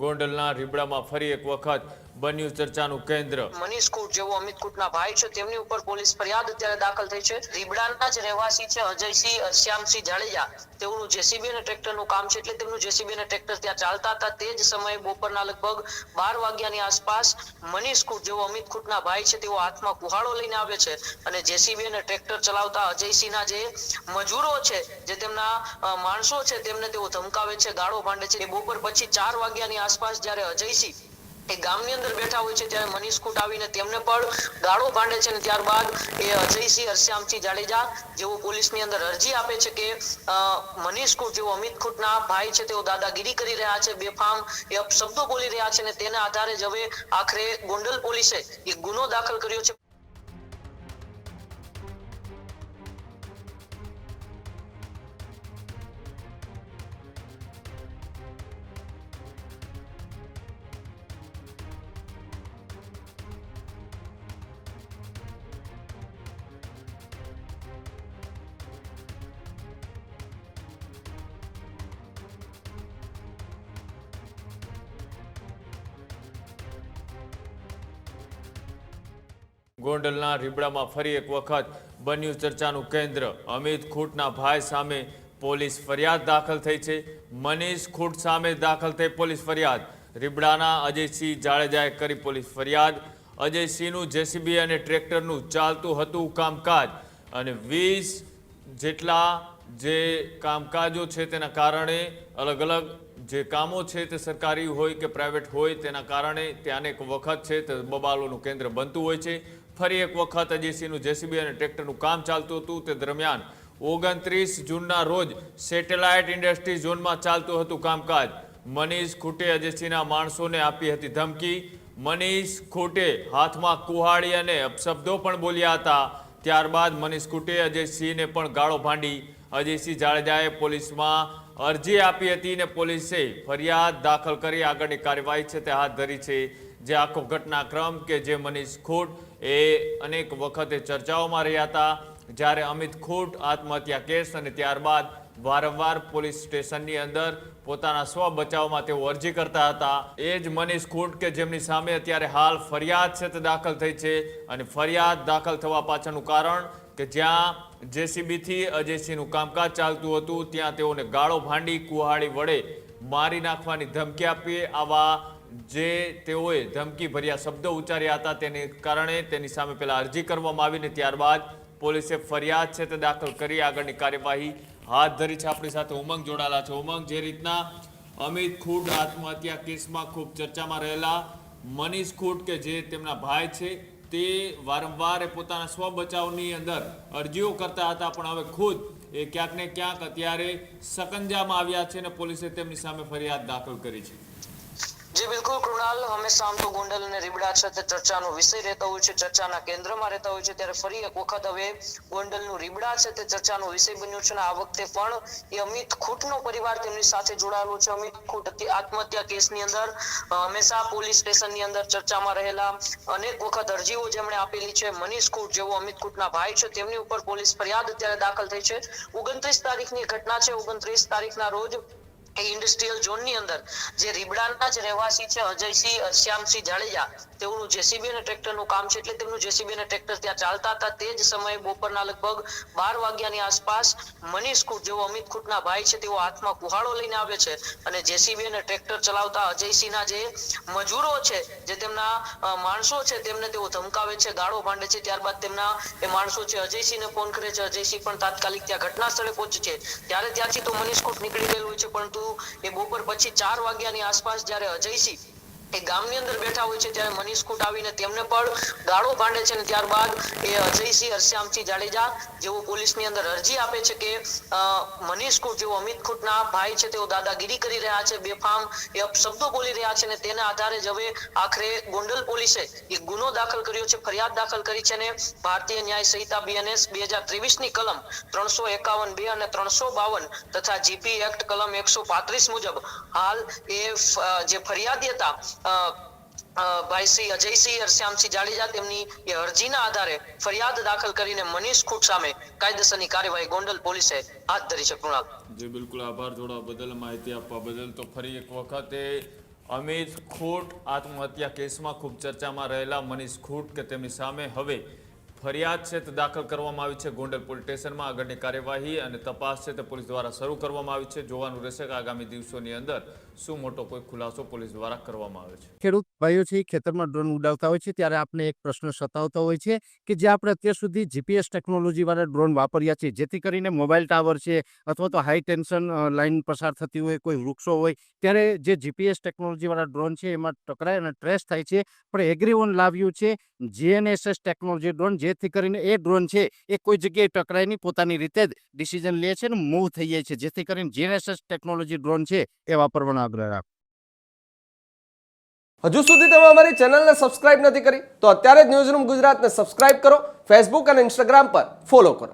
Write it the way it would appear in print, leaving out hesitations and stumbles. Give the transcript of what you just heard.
ગોંડલના રીબડામાં ફરી એક વખત બન્યું ચર્ચાનું કેન્દ્ર। મનીષ ખૂટ જેવો અમિત ખૂટના ભાઈ છે તેમની ઉપર પોલીસ ફરિયાદ અત્યારે દાખલ થઈ છે। રીબડાના જ રહેવાસી છે અજયસિંહ શ્યામસિંહ જાડેજા। તેઓનું જેસીબી અને ટ્રેક્ટરનું કામ છે, એટલે તેમનું જેસીબી અને ટ્રેક્ટર ત્યાં ચાલતા હતા। તે જ સમયે બપોરના લગભગ 12 વાગ્યાની આસપાસ મનીષ ખૂટ જેવો અમિત ખૂટના ભાઈ છે તેઓ હાથમાં કુહાડો લઈને આવે છે અને જેસીબી અને ટ્રેક્ટર ચલાવતા અજયસિંહના જે મજૂરો છે, જે તેમના માણસો છે, તેમને તેઓ ધમકાવે છે, ગાળો ભાંડે છે। બપોર પછી 4 વાગ્યાની આસપાસ જ્યારે અજયસિંહ એ ગામની અંદર બેઠા હોય છે ત્યારે મનીષ ખૂટ આવીને તેમને પણ ગાળો ભાંડે છે અને ત્યારબાદ એ અજયસિંહ શ્યામસિંહ જાડેજા જેઓ પોલીસની અંદર અરજી આપે છે કે મનીષ ખૂટ જેવો અમિત ખૂટના ભાઈ છે તેઓ દાદાગીરી કરી રહ્યા છે, બેફામ એ અપશબ્દો બોલી રહ્યા છે અને તેના આધારે જ હવે આખરે ગોંડલ પોલીસે એક ગુનો દાખલ કર્યો છે। ગોંડલના રીબડામાં ફરી એક વખત બન્યું ચર્ચાનું કેન્દ્ર। અમિત ખૂટના ભાઈ સામે પોલીસ ફરિયાદ દાખલ થઈ છે। મનીષ ખૂટ સામે દાખલ થઈ પોલીસ ફરિયાદ। રીબડાના અજયસિંહ જાડેજાએ કરી પોલીસ ફરિયાદ। અજયસિંહનું જેસીબી અને ટ્રેક્ટરનું ચાલતું હતું કામકાજ અને 20 જેટલા જે કામકાજો છે તેના કારણે અલગ અલગ જે કામો છે તે સરકારી હોય કે પ્રાઇવેટ હોય તેના કારણે ત્યાં અનેક વખત છે તે બબાલોનું કેન્દ્ર બનતું હોય છે। ફરી એક વખત અજયસિંહનું જેસીબી અને ટ્રેક્ટરનું કામ ચાલતું હતું। તે દરમિયાન 29 જૂનના રોજ સેટેલાઇટ ઇન્ડસ્ટ્રી ઝોનમાં ચાલતું હતું કામકાજ। મનીષ ખૂટે અજયસિંહના માણસોને આપી હતી ધમકી। મનીષ ખૂટે હાથમાં કુહાડી અને અપશબ્દો પણ બોલ્યા હતા। ત્યારબાદ મનીષ ખૂટે અજયસિંહને પણ ગાળો ભાંડી। અજયસિંહ જાડેજાએ પોલીસમાં અરજી આપી હતી અને પોલીસે ફરિયાદ દાખલ કરી આગળની કાર્યવાહી છે તે હાથ ધરી છે। જે આખો ઘટનાક્રમ કે જે મનીષ ખૂટ એ અનેક વખતે ચર્ચાઓમાં રહ્યા હતા, જ્યારે અમિત ખૂટ આત્મહત્યા કેસ અને ત્યારબાદ વારંવાર પોલીસ સ્ટેશનની અંદર પોતાના સ્વ બચાવમાં તેઓ અરજી કરતા હતા। એ જ મનીષ ખૂટ કે જેમની સામે અત્યારે હાલ ફરિયાદ છે તે દાખલ થઈ છે અને ફરિયાદ દાખલ થવા પાછળનું કારણ કે જ્યાં જેસીબીથી અજયસિંહનું કામકાજ ચાલતું હતું ત્યાં તેઓને ગાળો ભાંડી કુહાડી વડે મારી નાખવાની ધમકી આપી। આવા જે તેઓએ ધમકી ભર્યા શબ્દો ઉચ્ચાર્યા હતા તેને કારણે તેની સામે પહેલા અરજી કરવામાં આવીને ત્યારબાદ પોલીસે ફરિયાદ છે તે દાખલ કરી આગળની કાર્યવાહી હાથ ધરી છે। આપણી સાથે ઉમંગ જોડાયેલા છે। ઉમંગ, જે રીતના અમિત ખૂટ આત્મહત્યા કેસમાં ખૂબ ચર્ચામાં રહેલા મનીષ ખૂટ કે જે તેમના ભાઈ છે તે વારંવાર પોતાના સ્વ બચાવની અંદર અરજીઓ કરતા હતા, પણ હવે ખુદ એ ક્યાંક ને ક્યાંક અત્યારે સકંજામાં આવ્યા છે અને પોલીસે તેમની સામે ફરિયાદ દાખલ કરી છે। જી બિલકુલ કૃણાલ, હંમેશા આમ તો ગોંડલ અને રીબડા છે તે ચર્ચાનો વિષય રહેતો હોય છે, ચર્ચાના કેન્દ્રમાં રહેતા હોય છે, ત્યારે ફરી એક વખત હવે ગોંડલનું રીબડા છે તે ચર્ચાનો વિષય બન્યું છે અને આ વખતે પણ એ અમિત ખૂટનો પરિવાર તેમની સાથે જોડાયેલો છે। અમિત ખૂટ આત્મહત્યા કેસની અંદર હંમેશા પોલીસ સ્ટેશનની અંદર ચર્ચામાં રહેલા અનેક વખત અરજીઓ જેમણે આપેલી છે। મનીષ ખૂટ જેવો અમિત ખૂટના ભાઈ છે તેમની ઉપર પોલીસ ફરિયાદ અત્યારે દાખલ થઈ છે। 29 તારીખની ઘટના છે। 29 તારીખના રોજ ઇન્ડસ્ટ્રીયલ ઝોનની અંદર જે રીબડાના જ રહેવાસી છે અજયસિંહ શ્યામસિંહ જાડેજા, તેઓનું જેસીબી અને ટ્રેક્ટરનું કામ છે, એટલે તેમનું જેસીબી અને ટ્રેક્ટર ત્યાં ચાલતા હતા। તે જ સમયે બપોરના લગભગ 12 વાગ્યાની આસપાસ મનીષ ખૂટ જેવો અમિત ખૂટના ભાઈ છે તેઓ હાથમાં કુહાડો લઈને આવે છે અને જેસીબી અને ટ્રેક્ટર ચલાવતા અજયસિંહના જે મજૂરો છે, જે તેમના માણસો છે, તેમને તેઓ ધમકાવે છે, ગાળો ભાંડે છે। ત્યારબાદ તેમના એ માણસો છે અજયસિંહને ફોન કરે છે। અજયસિંહ પણ તાત્કાલિક ત્યાં ઘટના સ્થળે પહોંચે છે। ત્યારે ત્યાંથી તો મનીષ ખૂટ નીકળી ગયેલું હોય છે, પરંતુ એ બપોર પછી 4 વાગ્યાની આસપાસ જ્યારે અજયસિંહ એ ગામની અંદર બેઠા હોય છે ત્યારે મનીષ ખૂટ આવીને તેમને પણ ગાળો ભાંડે છે અને ત્યારબાદ એ અજયસિંહ શ્યામસિંહ જાડેજા જેઓ પોલીસની અંદર અરજી આપે છે કે મનીષ ખૂટ જેવો અમિત ખૂટના ભાઈ છે તેઓ દાદાગીરી કરી રહ્યા છે, બેફામ એ અપશબ્દો બોલી રહ્યા છે અને તેના આધારે જ હવે આખરે ગોંડલ પોલીસે એક ગુનો દાખલ કર્યો છે, ફરિયાદ દાખલ કરી છે અને ભારતીય ન્યાય સંહિતા BNS 2023 ની કલમ 351(2) અને 352 તથા જીપી એક્ટ કલમ 135 મુજબ હાલ એ જે ફરિયાદી હતા ભાઈ શ્રી અજયસિંહ શ્યામસિંહ જાડેજા, તેમની એ અરજીના આધારે ફરિયાદ દાખલ કરીને મનીષ ખૂટ સામે કાયદેસરની કાર્યવાહી ગોંડલ પોલીસે હાથ ધરી છે। કૃણાલ, જી બિલકુલ, આભાર જોડાવા બદલ, માહિતી આપવા બદલ। તો ફરી એક વખતે અમિત ખૂટ આત્મહત્યા કેસમાં ખૂબ ચર્ચામાં રહેલા મનીષ ખૂટ કે તેમની સામે હવે ફરિયાદ છે તે દાખલ કરવામાં આવી છે ગોંડલ પોલીસ સ્ટેશનમાં. આગળની કાર્યવાહી અને તપાસ છે તે પોલીસ દ્વારા શરૂ કરવામાં આવી છે. જોવાનું રહેશે કે આગામી દિવસોની અંદર શું મોટો કોઈ ખુલાસો પોલીસ દ્વારા કરવામાં આવે છે. ખેડૂત ભાઈઓ છે ખેતરમાં ડ્રોન ઉડાવતા હોય છે ત્યારે આપણે એક પ્રશ્ન સતાવતો હોય છે કે જે આપણે અત્યાર સુધી જીપીએસ ટેકનોલોજી વાળા ડ્રોન વાપર્યા છે, જેથી કરીને મોબાઈલ ટાવર છે અથવા તો હાઈ ટેન્શન લાઈન પસાર થતી હોય, કોઈ વૃક્ષો હોય, ત્યારે જે જીપીએસ ટેકનોલોજી વાળા ડ્રોન છે એમાં ટકરાય અને ટ્રેસ થાય છે. પણ એગ્રીઓન લાવ્યું છે જીએનએસએસ ટેકનોલોજી ડ્રોન, જેથી કરીને એ ડ્રોન છે એ કોઈ જગ્યાએ ટકરાય નહીં, પોતાની રીતે જ ડિસિઝન લે છે ને મૂવ થઈ જાય છે, જેથી કરીને જીએનએસએસ ટેકનોલોજી ડ્રોન છે એ વાપરવાનો આગ્રહ રાખો. હજુ સુધી તમે અમારી ચેનલને સબસ્ક્રાઇબ નથી કરી તો અત્યારે જ ન્યૂઝરૂમ ગુજરાતને સબસ્ક્રાઇબ કરો, ફેસબુક અને ઇન્સ્ટાગ્રામ પર ફોલો કરો.